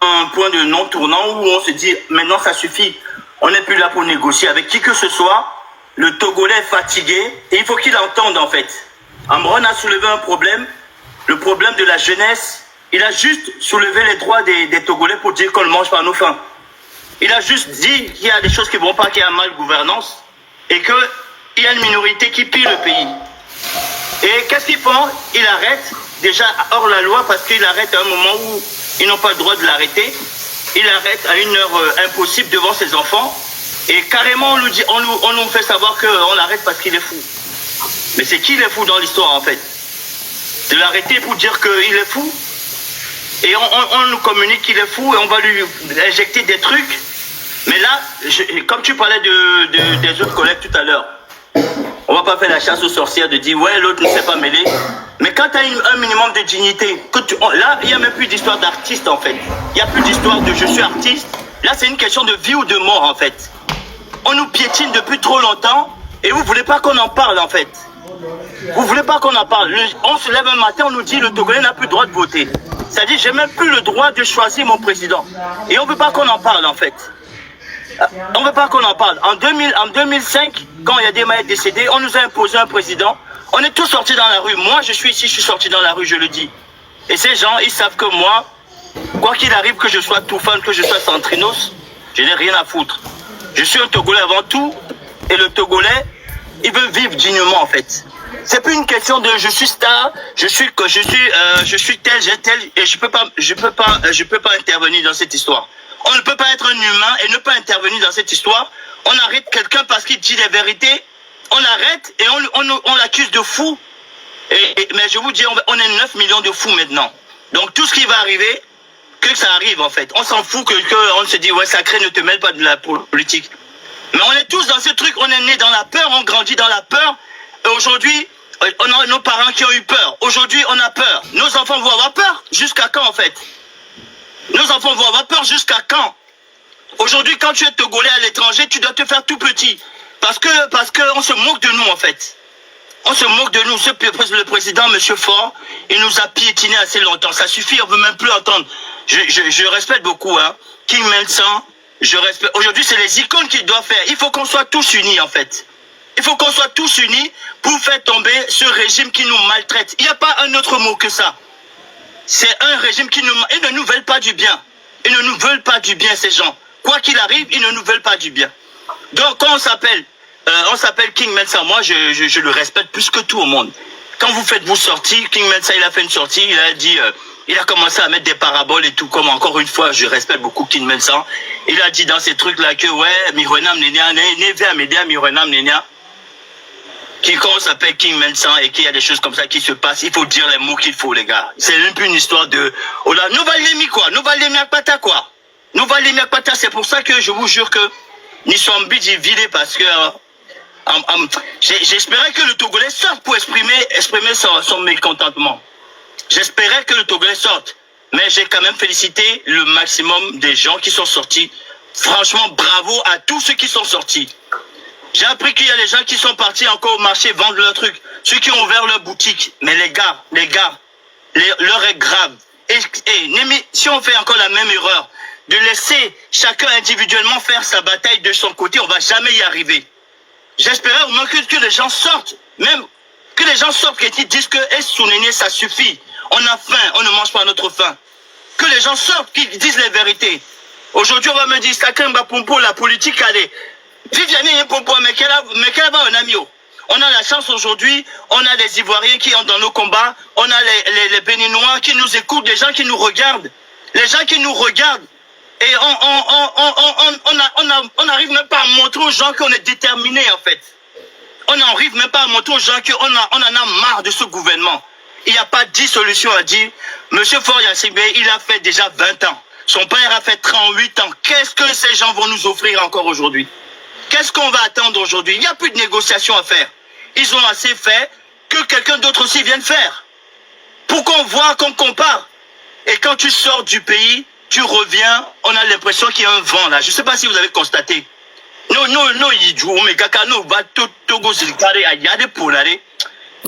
un point de non-tournant où on se dit maintenant ça suffit. On n'est plus là pour négocier avec qui que ce soit. Le Togolais est fatigué et il faut qu'il entende en fait. Amron a soulevé un problème, le problème de la jeunesse. Il a juste soulevé les droits des Togolais pour dire qu'on ne mange pas nos faim. Il a juste dit qu'il y a des choses qui ne vont pas, qu'il y a mal gouvernance et qu'il y a une minorité qui pille le pays. Et qu'est-ce qu'ils font? Il arrête déjà hors la loi parce qu'il arrête à un moment où ils n'ont pas le droit de l'arrêter. Il arrête à une heure impossible devant ses enfants. Et carrément, on nous fait savoir qu'on l'arrête parce qu'il est fou. Mais c'est qui il est fou dans l'histoire en fait? De l'arrêter pour dire qu'il est fou. Et on nous communique qu'il est fou et on va lui injecter des trucs. Mais là, comme tu parlais des autres collègues tout à l'heure, on va pas faire la chasse aux sorcières de dire ouais l'autre ne s'est pas mêlé. Mais quand tu as un minimum de dignité, là il n'y a même plus d'histoire d'artiste en fait. Il n'y a plus d'histoire de je suis artiste. Là c'est une question de vie ou de mort en fait. On nous piétine depuis trop longtemps et vous voulez pas qu'on en parle en fait. Vous voulez pas qu'on en parle. On se lève un matin, on nous dit le Togolais n'a plus le droit de voter. C'est-à-dire j'ai même plus le droit de choisir mon président. Et on veut pas qu'on en parle en fait. On ne veut pas qu'on en parle. En 2005, quand il y a des maîtres décédés, on nous a imposé un président. On est tous sortis dans la rue. Moi, je suis ici, je suis sorti dans la rue, je le dis. Et ces gens, ils savent que moi, quoi qu'il arrive, que je sois Toufan, que je sois Centrinos, je n'ai rien à foutre. Je suis un Togolais avant tout. Et le Togolais, il veut vivre dignement, en fait. C'est plus une question de je suis star, je suis tel, j'ai tel, et je peux pas intervenir dans cette histoire. On ne peut pas être un humain et ne pas intervenir dans cette histoire. On arrête quelqu'un parce qu'il dit des vérités. On l'arrête et on l'accuse de fou. Mais je vous dis, on est 9 millions de fous maintenant. Donc tout ce qui va arriver, que ça arrive en fait. On s'en fout on se dit, ouais, sacré, ne te mêle pas de la politique. Mais on est tous dans ce truc, on est né dans la peur, on grandit dans la peur. Et aujourd'hui, on a nos parents qui ont eu peur. Aujourd'hui, on a peur. Nos enfants vont avoir peur. Jusqu'à quand en fait? Nos enfants vont avoir peur jusqu'à quand? Aujourd'hui, quand tu es Togolais à l'étranger, tu dois te faire tout petit. Parce que on se moque de nous, en fait. On se moque de nous. Le président, M. Faure, il nous a piétinés assez longtemps. Ça suffit, on ne veut même plus entendre. Je respecte beaucoup, hein. King Melsan, je respecte. Aujourd'hui, c'est les icônes qu'il doit faire. Il faut qu'on soit tous unis, en fait. Il faut qu'on soit tous unis pour faire tomber ce régime qui nous maltraite. Il n'y a pas un autre mot que ça. C'est un régime qui ils ne nous veulent pas du bien. Ils ne nous veulent pas du bien, ces gens. Quoi qu'il arrive, ils ne nous veulent pas du bien. Donc, quand on s'appelle King Mensa, moi, je le respecte plus que tout au monde. Quand vous faites vos sorties, King Mensa, il a fait une sortie, il a dit, il a commencé à mettre des paraboles et tout, comme encore une fois, je respecte beaucoup King Mensa. Il a dit dans ces trucs-là que, ouais, Mironam Nenia, Neve Amédéa, Mironam Nenia, quand on s'appelle King Mensan et qu'il y a des choses comme ça qui se passent, il faut dire les mots qu'il faut, les gars. C'est même plus une histoire de... Oh là, nous valemi quoi, nous valemi akpata quoi. Nous valemi akpata, c'est pour ça que je vous jure que nous sommes vidés parce que... j'espérais que le Togolais sorte pour exprimer son mécontentement. J'espérais que le Togolais sorte. Mais j'ai quand même félicité le maximum des gens qui sont sortis. Franchement, bravo à tous ceux qui sont sortis. J'ai appris qu'il y a des gens qui sont partis encore au marché vendre leurs trucs. Ceux qui ont ouvert leur boutique. Mais les gars, l'heure est grave. Et si on fait encore la même erreur, de laisser chacun individuellement faire sa bataille de son côté, on ne va jamais y arriver. J'espérais au moins que les gens sortent. Même que les gens sortent et qu'ils disent que Sounéné, ça suffit. On a faim, on ne mange pas notre faim. Que les gens sortent, qu'ils disent les vérités. Aujourd'hui, on va me dire, Sakrin Bapompo, la politique, allez. Viviane et Pompo, mais quel va un ami? On a la chance aujourd'hui, on a les Ivoiriens qui ont dans nos combats, on a les Béninois qui nous écoutent, les gens qui nous regardent. Les gens qui nous regardent. Et on n'arrive même pas à montrer aux gens qu'on est déterminés en fait. On n'arrive même pas à montrer aux gens qu'on en a marre de ce gouvernement. Il n'y a pas 10 solutions à dire. Monsieur Faure Gnassingbé, il a fait déjà 20 ans. Son père a fait 38 ans. Qu'est-ce que ces gens vont nous offrir encore aujourd'hui? Qu'est-ce qu'on va attendre aujourd'hui? Il n'y a plus de négociations à faire. Ils ont assez fait que quelqu'un d'autre aussi vienne faire. Pour qu'on voit, qu'on compare. Et quand tu sors du pays, tu reviens, on a l'impression qu'il y a un vent là. Je ne sais pas si vous avez constaté. Non, il joue, mais kaka no va tout go zilkare ayade polare.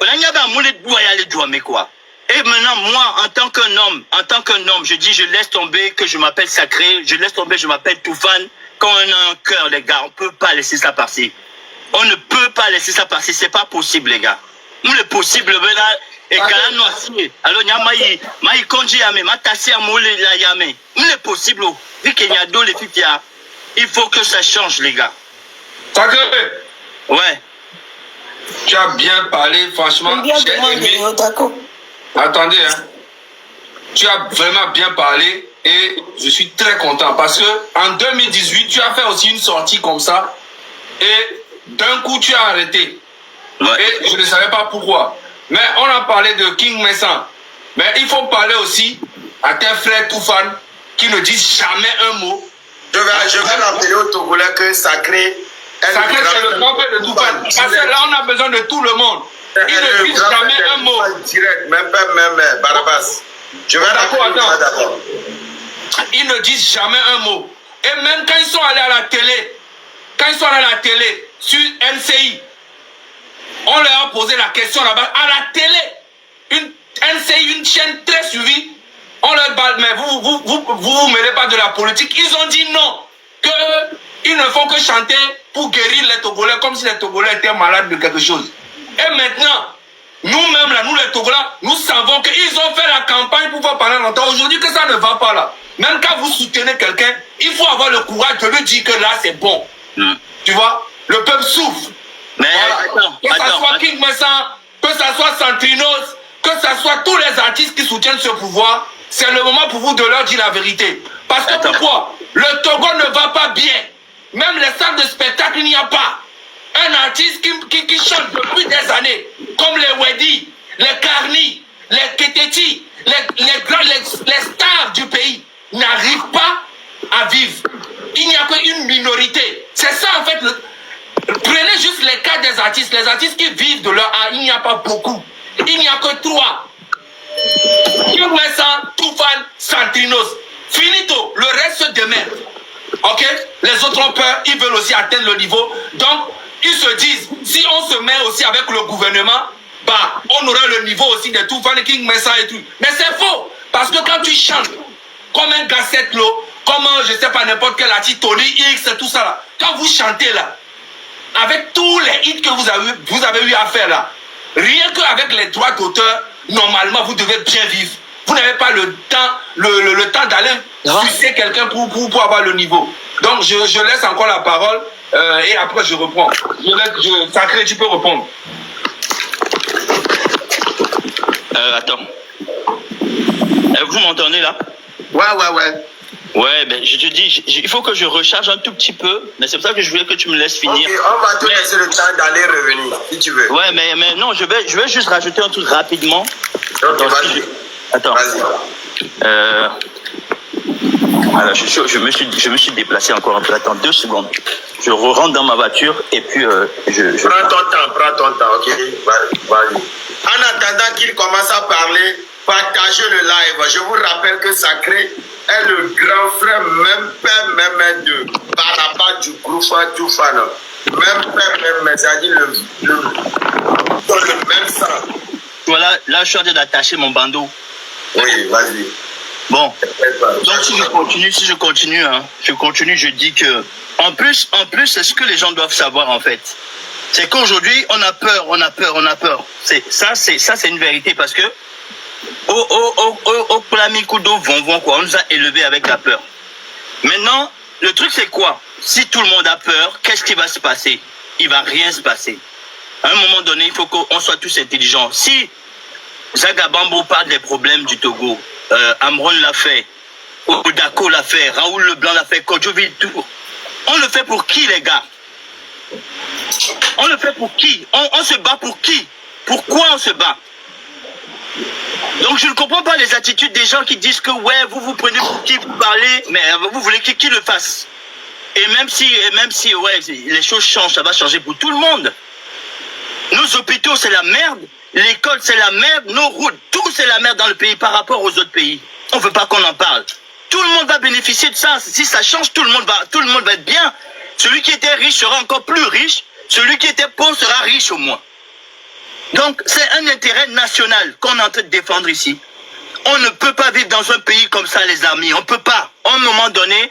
On a pas moulé de bois y aller jouer mais quoi. Et maintenant, moi, en tant qu'un homme, je dis, je laisse tomber que je m'appelle Sacré, je laisse tomber, je m'appelle Toufane. Quand on a un cœur, les gars, on ne peut pas laisser ça passer. On ne peut pas laisser ça passer, c'est pas possible, les gars. Nous, le possible, maintenant, et gars, non, si. Alors, il y a maï konji yame, ma tassi amoule la yame. Nous, le possible, vu qu'il y a deux, les filles, il faut que ça change, les gars. Sacré. Ouais. Tu as bien parlé, franchement. J'ai aimé. Attendez, hein. Tu as vraiment bien parlé et je suis très content parce que en 2018, tu as fait aussi une sortie comme ça et d'un coup, tu as arrêté. Ouais. Et je ne savais pas pourquoi. Mais on a parlé de King Messan. Mais il faut parler aussi à tes frères Toufane qui ne disent jamais un mot. Je vais rappeler au Togolais que Sacré... Sacré, c'est le grand-père de Toufane. Parce que là, on a besoin de tout le monde. Il ne dit jamais un mot. Direct, même Barabas. Je vais rappeler ça d'abord. Ils ne disent jamais un mot. Et même quand ils sont allés à la télé, sur NCI, on leur a posé la question là-bas, à la télé, NCI, une chaîne très suivie, on leur parle, mais vous mêlez pas de la politique. Ils ont dit non, qu'ils ne font que chanter pour guérir les Togolais, comme si les Togolais étaient malades de quelque chose. Et maintenant, nous-mêmes, là, nous les Togolais, nous savons qu'ils ont fait la campagne pour faire parler longtemps. Aujourd'hui, que ça ne va pas là. Même quand vous soutenez quelqu'un, il faut avoir le courage de lui dire que là, c'est bon. Tu vois, le peuple souffre. Mais voilà. Que ça soit King Messan, que ça soit Santrinos, que ça soit tous les artistes qui soutiennent ce pouvoir, c'est le moment pour vous de leur dire la vérité. Parce que pourquoi? Le Togo ne va pas bien. Même les salles de spectacle, il n'y a pas. Un artiste qui chante depuis des années, comme les Wedi, les Karni, les Keteti, les stars du pays, n'arrivent pas à vivre. Il n'y a qu'une minorité. C'est ça en fait. Prenez juste les cas des artistes. Les artistes qui vivent de leur art, il n'y a pas beaucoup. Il n'y a que 3. King Messan, Toufane, Santrinos. Finito. Le reste se démerde. Ok? Les autres ont peur. Ils veulent aussi atteindre le niveau. Donc, ils se disent, si on se met aussi avec le gouvernement, bah, on aura le niveau aussi de Toufane, King Messan et tout. Mais c'est faux. Parce que quand tu chantes, comme un Gasset Lo, comme je sais pas n'importe quel artiste, Tony X, tout ça là. Quand vous chantez là, avec tous les hits que vous avez eu à faire là, rien qu'avec les droits d'auteur, normalement vous devez bien vivre. Vous n'avez pas le temps, le temps d'aller sucer quelqu'un pour avoir le niveau. Donc je laisse encore la parole et après je reprends. Sacré, tu peux répondre. Attends. Vous m'entendez là? Ouais. Ouais, ben je te dis, il faut que je recharge un tout petit peu, mais c'est pour ça que je voulais que tu me laisses finir. Ok, on va te laisser le temps d'aller revenir, si tu veux. Ouais, mais non, je vais juste rajouter un truc rapidement. Ok, vas-y. Attends. Vas-y. Alors, je me suis déplacé encore un peu. Attends 2 secondes. Je rentre dans ma voiture et puis je... Prends ton temps, ok? Vas-y. En attendant qu'il commence à parler, partagez le live. Je vous rappelle que Sacré est le grand frère, même père, même de Baraba du groupe Toufane. Même père, même, c'est-à-dire le même sang. Voilà, là, je suis en train d'attacher mon bandeau. Oui, vas-y. Bon, donc si je continue, je dis que, en plus, c'est ce que les gens doivent savoir, en fait. C'est qu'aujourd'hui, on a peur. Ça, c'est une vérité, parce que, au Plamikudo, quoi, on nous a élevés avec la peur. Maintenant, le truc, c'est quoi? Si tout le monde a peur, qu'est-ce qui va se passer? Il va rien se passer. À un moment donné, il faut qu'on soit tous intelligents. Si Zagabambo parle des problèmes du Togo, Amron l'a fait, Odako l'a fait, Raoul Leblanc l'a fait, Kodjovi, tout. On le fait pour qui, les gars? On le fait pour qui? On se bat pour qui? Pourquoi on se bat? Donc je ne comprends pas les attitudes des gens qui disent que ouais, vous prenez pour qui vous parlez, mais vous voulez qui le fasse. Et même si ouais, les choses changent, ça va changer pour tout le monde. Nos hôpitaux, c'est la merde. L'école, c'est la merde. Nos routes, tout, c'est la merde dans le pays par rapport aux autres pays. On ne veut pas qu'on en parle. Tout le monde va bénéficier de ça. Si ça change, tout le monde va être bien. Celui qui était riche sera encore plus riche. Celui qui était pauvre sera riche au moins. Donc, c'est un intérêt national qu'on est en train de défendre ici. On ne peut pas vivre dans un pays comme ça, les amis. On ne peut pas. À un moment donné,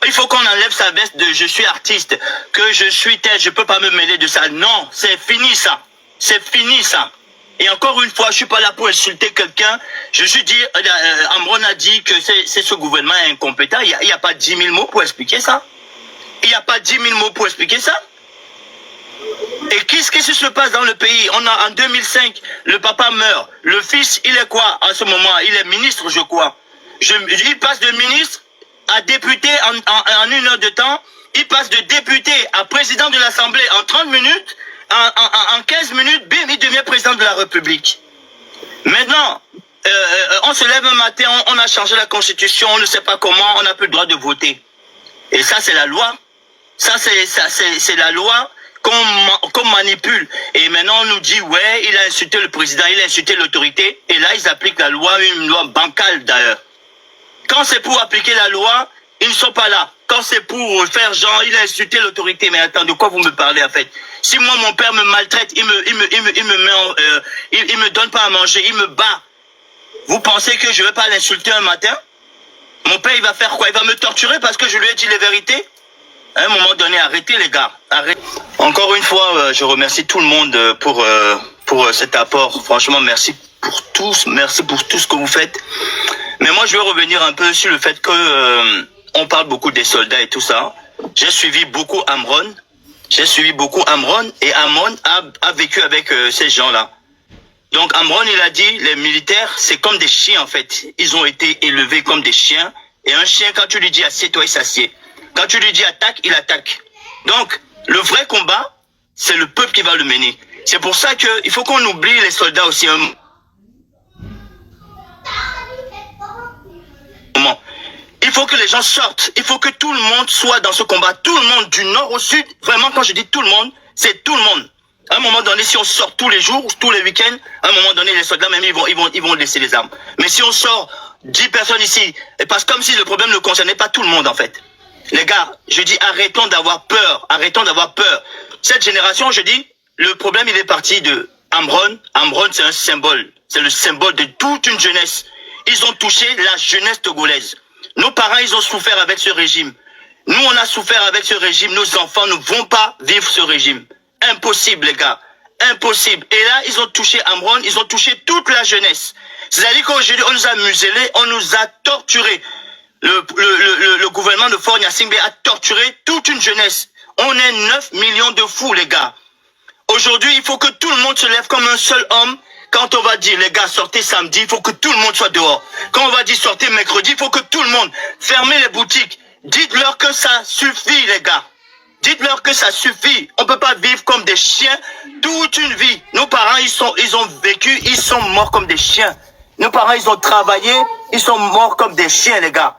il faut qu'on enlève sa veste de « je suis artiste », que je suis tel, je ne peux pas me mêler de ça. Non, c'est fini ça. C'est fini ça. Et encore une fois, je ne suis pas là pour insulter quelqu'un. Je suis dit, Amron a dit que c'est ce gouvernement incompétent. Il n'y a pas 10 000 mots pour expliquer ça. Il n'y a pas 10 000 mots pour expliquer ça. Et qu'est-ce qui se passe dans le pays? En 2005, le papa meurt. Le fils, il est quoi à ce moment? Il est ministre, je crois. Il passe de ministre à député en 1 heure de temps. Il passe de député à président de l'Assemblée en 30 minutes. En 15 minutes, bim, il devient président de la République. Maintenant, on se lève un matin, on a changé la constitution, on ne sait pas comment, on n'a plus le droit de voter. Et ça, c'est la loi. Ça, c'est la loi qu'on manipule. Et maintenant, on nous dit, ouais, il a insulté le président, il a insulté l'autorité. Et là, ils appliquent la loi, une loi bancale d'ailleurs. Quand c'est pour appliquer la loi, ils ne sont pas là. Quand c'est pour faire genre, il a insulté l'autorité. Mais attends, de quoi vous me parlez en fait? Si moi, mon père me maltraite, il me donne pas à manger, il me bat. Vous pensez que je vais pas l'insulter un matin? Mon père, il va faire quoi? Il va me torturer parce que je lui ai dit les vérités? À un moment donné, arrêtez les gars. Arrêtez. Encore une fois, je remercie tout le monde pour cet apport. Franchement, merci pour tous. Merci pour tout ce que vous faites. Mais moi, je vais revenir un peu sur le fait que on parle beaucoup des soldats et tout ça. J'ai suivi beaucoup Amron. Et Amron a vécu avec ces gens-là. Donc Amron, il a dit, les militaires, c'est comme des chiens en fait. Ils ont été élevés comme des chiens. Et un chien, quand tu lui dis assieds-toi, il s'assied. Quand tu lui dis attaque, il attaque. Donc, le vrai combat, c'est le peuple qui va le mener. C'est pour ça qu'il faut qu'on oublie les soldats aussi un moment. Il faut que les gens sortent. Il faut que tout le monde soit dans ce combat. Tout le monde, du nord au sud. Vraiment, quand je dis tout le monde, c'est tout le monde. À un moment donné, si on sort tous les jours, tous les week-ends, à un moment donné, les soldats, même, ils vont laisser les armes. Mais si on sort 10 personnes ici, et parce que comme si le problème ne concernait pas tout le monde, en fait. Les gars, je dis, arrêtons d'avoir peur. Arrêtons d'avoir peur. Cette génération, je dis, le problème, il est parti de Amron. Amron, c'est un symbole. C'est le symbole de toute une jeunesse. Ils ont touché la jeunesse togolaise. Nos parents, ils ont souffert avec ce régime. Nous, on a souffert avec ce régime. Nos enfants ne vont pas vivre ce régime. Impossible, les gars. Impossible. Et là, ils ont touché Amron, ils ont touché toute la jeunesse. C'est-à-dire qu'aujourd'hui, on nous a muselés, on nous a torturés. Le gouvernement de Faure Gnassingbé a torturé toute une jeunesse. On est 9 millions de fous, les gars. Aujourd'hui, il faut que tout le monde se lève comme un seul homme. Quand on va dire, les gars, sortez samedi, il faut que tout le monde soit dehors. Quand on va dire, sortez mercredi, il faut que tout le monde ferme les boutiques. Dites-leur que ça suffit, les gars. Dites-leur que ça suffit. On ne peut pas vivre comme des chiens toute une vie. Nos parents, ils ont vécu, ils sont morts comme des chiens. Nos parents, ils ont travaillé, ils sont morts comme des chiens, les gars.